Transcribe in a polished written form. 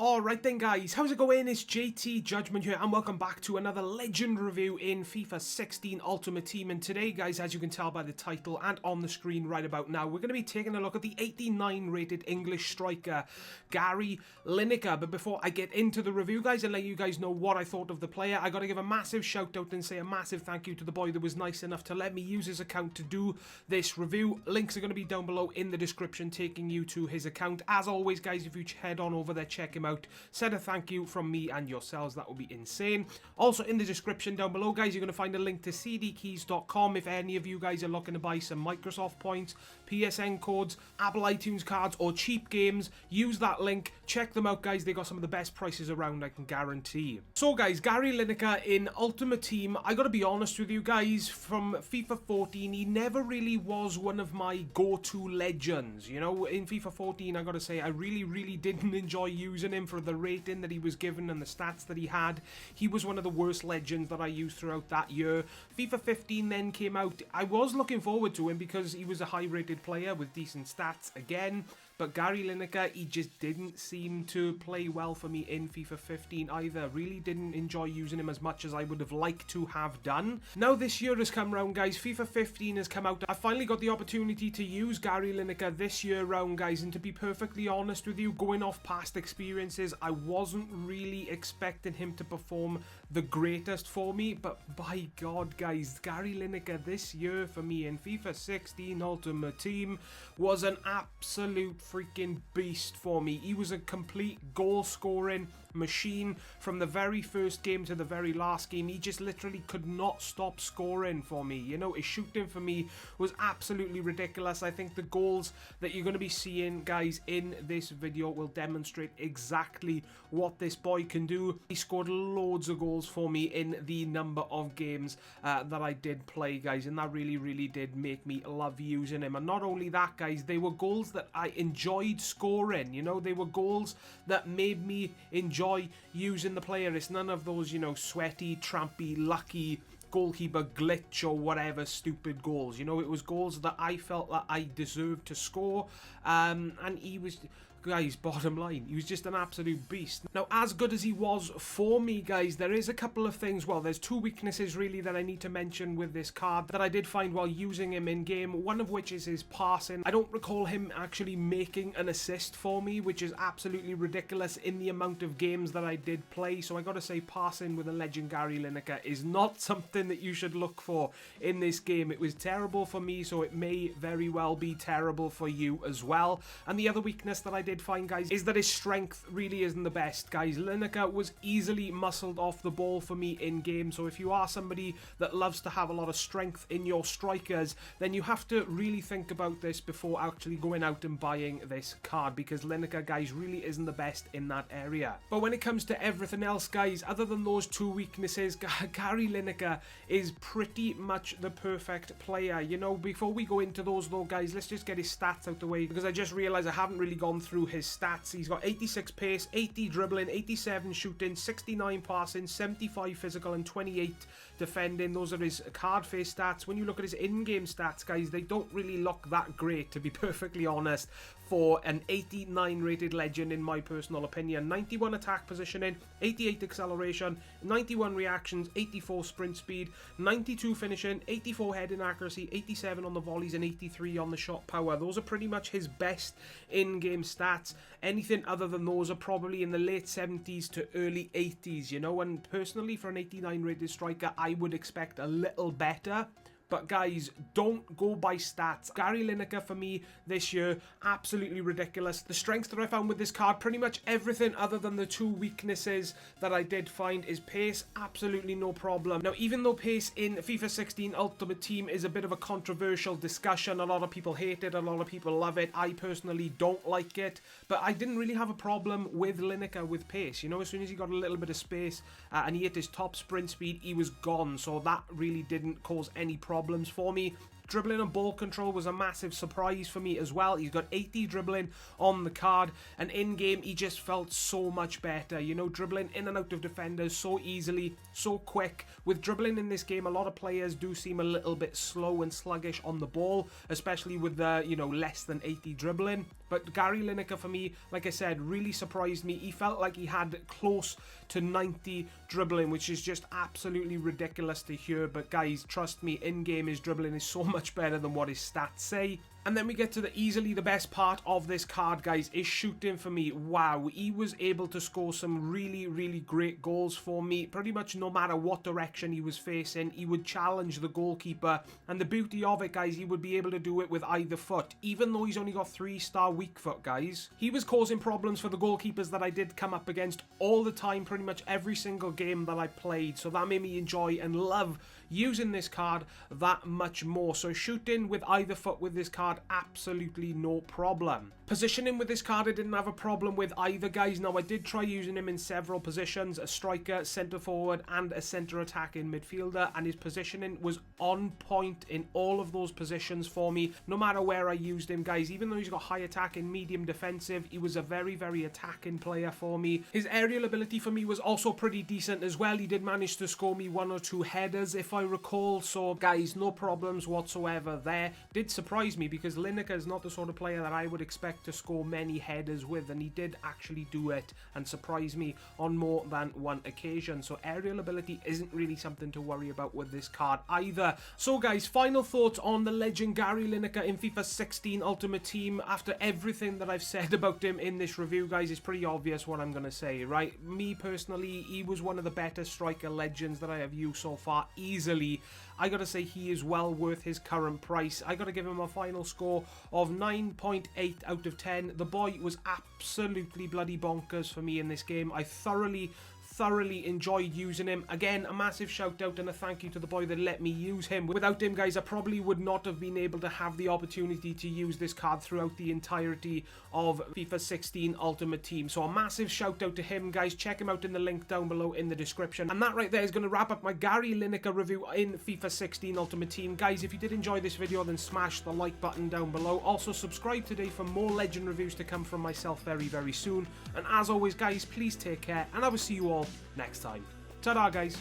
Alright then guys, how's it going? It's JTJudgment here and welcome back to another legend review in FIFA 16 Ultimate Team. And today guys, as you can tell by the title and on the screen right about now, we're going to be taking a look at the 89 rated English striker Gary Lineker. But before I get into the review guys and let you guys know what I thought of the player, I got to give a massive shout out and say a massive thank you to the boy that was nice enough to let me use his account to do this review. Links are going to be down below in the description taking you to his account. As always guys, if you head on over there, check him out. Said a thank you from me and yourselves, that would be insane. Also in the description down below guys, you're going to find a link to cdkeys.com if any of you guys are looking to buy some Microsoft points, PSN codes, Apple iTunes cards or cheap games. Use that link, check them out guys, they got some of the best prices around, I can guarantee. So guys, Gary Lineker in Ultimate Team, I gotta be honest with you guys, from FIFA 14 he never really was one of my go-to legends. You know, in FIFA 14 I gotta say I really didn't enjoy using him for the rating that he was given and the stats that he had. He was one of the worst legends that I used throughout that year. FIFA 15 then came out. I was looking forward to him because he was a high rated player with decent stats again, but Gary Lineker, he just didn't seem to play well for me in FIFA 15 either. Really didn't enjoy using him as much as I would have liked to have done. Now this year has come round guys, FIFA 15 has come out. I finally got the opportunity to use Gary Lineker this year round guys, and to be perfectly honest with you, going off past experiences, I wasn't really expecting him to perform the greatest for me, but by God guys, Gary Lineker this year for me in FIFA 16 Ultimate Team was an absolute freaking beast for me. He was a complete goal scoring machine from the very first game to the very last game. He just literally could not stop scoring for me. You know, his shooting for me was absolutely ridiculous. I think the goals that you're going to be seeing guys in this video will demonstrate exactly what this boy can do. He scored loads of goals for me in the number of games that I did play guys, and that really did make me love using him. And not only that guys, they were goals that I enjoyed scoring. You know, they were goals that made me enjoy using the player. It's none of those, you know, sweaty, trampy, lucky goalkeeper glitch or whatever stupid goals. You know, it was goals that I felt that I deserved to score, and he was, guys, bottom line, he was just an absolute beast. Now, as good as he was for me, guys, there is a couple of things, well, there's two weaknesses really that I need to mention with this card that I did find while using him in game, one of which is his passing. I don't recall him actually making an assist for me, which is absolutely ridiculous in the amount of games that I did play. So I gotta say, passing with a legend Gary Lineker is not something that you should look for in this game. It was terrible for me, so it may very well be terrible for you as well. And the other weakness that I did find guys is that his strength really isn't the best guys. Lineker was easily muscled off the ball for me in game, so if you are somebody that loves to have a lot of strength in your strikers, then you have to really think about this before actually going out and buying this card, because Lineker guys really isn't the best in that area. But when it comes to everything else guys, other than those two weaknesses, Gary Lineker is pretty much the perfect player. You know, before we go into those though guys, let's just get his stats out the way, because I just realized I haven't really gone through his stats. He's got 86 pace, 80 dribbling, 87 shooting, 69 passing, 75 physical and 28 defending. Those are his card face stats. When you look at his in-game stats guys, they don't really look that great, to be perfectly honest, for an 89 rated legend in my personal opinion. 91 attack positioning, 88 acceleration, 91 reactions, 84 sprint speed, 92 finishing, 84 heading accuracy, 87 on the volleys and 83 on the shot power. Those are pretty much his best in-game stats. Anything other than those are probably in the late 70s to early 80s, you know, and personally for an 89 rated striker I would expect a little better. But guys, don't go by stats. Gary Lineker for me this year, absolutely ridiculous. The strengths that I found with this card, pretty much everything other than the two weaknesses that I did find is pace, absolutely no problem. Now, even though pace in FIFA 16 Ultimate Team is a bit of a controversial discussion, a lot of people hate it, a lot of people love it. I personally don't like it, but I didn't really have a problem with Lineker with pace. You know, as soon as he got a little bit of space and he hit his top sprint speed, he was gone. So that really didn't cause any problems for me. Dribbling and ball control was a massive surprise for me as well. He's got 80 dribbling on the card, and in game he just felt so much better. You know, dribbling in and out of defenders so easily, so quick. With dribbling in this game, a lot of players do seem a little bit slow and sluggish on the ball, especially with the, you know, less than 80 dribbling. But Gary Lineker, for me, like I said, really surprised me. He felt like he had close to 90 dribbling, which is just absolutely ridiculous to hear. But guys, trust me, in-game his dribbling is so much better than what his stats say. And then we get to easily the best part of this card, guys, is shooting for me. Wow, he was able to score some really, really great goals for me. Pretty much no matter what direction he was facing, he would challenge the goalkeeper. And the beauty of it, guys, he would be able to do it with either foot. Even though he's only got 3-star weak foot, guys. He was causing problems for the goalkeepers that I did come up against all the time, pretty much every single game that I played. So that made me enjoy and love using this card that much more. So shooting with either foot with this card, absolutely no problem. Positioning with this card, I didn't have a problem with either, guys. Now, I did try using him in several positions, a striker, centre forward, and a centre attacking midfielder, and his positioning was on point in all of those positions for me, no matter where I used him, guys. Even though he's got high attacking, medium defensive, he was a very, very attacking player for me. His aerial ability for me was also pretty decent as well. He did manage to score me 1 or 2 headers, if I recall, so guys, no problems whatsoever there. Did surprise me because Lineker is not the sort of player that I would expect to score many headers with, and he did actually do it and surprise me on more than one occasion. So aerial ability isn't really something to worry about with this card either. So guys, final thoughts on the legend Gary Lineker in FIFA 16 Ultimate Team. After everything that I've said about him in this review, guys, it's pretty obvious what I'm going to say, right? Me personally, he was one of the better striker legends that I have used so far, easily. I gotta say, he is well worth his current price. I gotta give him a final score of 9.8 out of 10. The boy was absolutely bloody bonkers for me in this game. I thoroughly enjoyed using him. Again, a massive shout out and a thank you to the boy that let me use him. Without him, guys, I probably would not have been able to have the opportunity to use this card throughout the entirety of FIFA 16 Ultimate Team. So a massive shout out to him, guys. Check him out in the link down below in the description. And that right there is going to wrap up my Gary Lineker review in FIFA 16 Ultimate Team. Guys, if you did enjoy this video, then smash the like button down below. Also, subscribe today for more legend reviews to come from myself very, very soon. And as always, guys, please take care, and I will see you all next time. Ta-da, guys.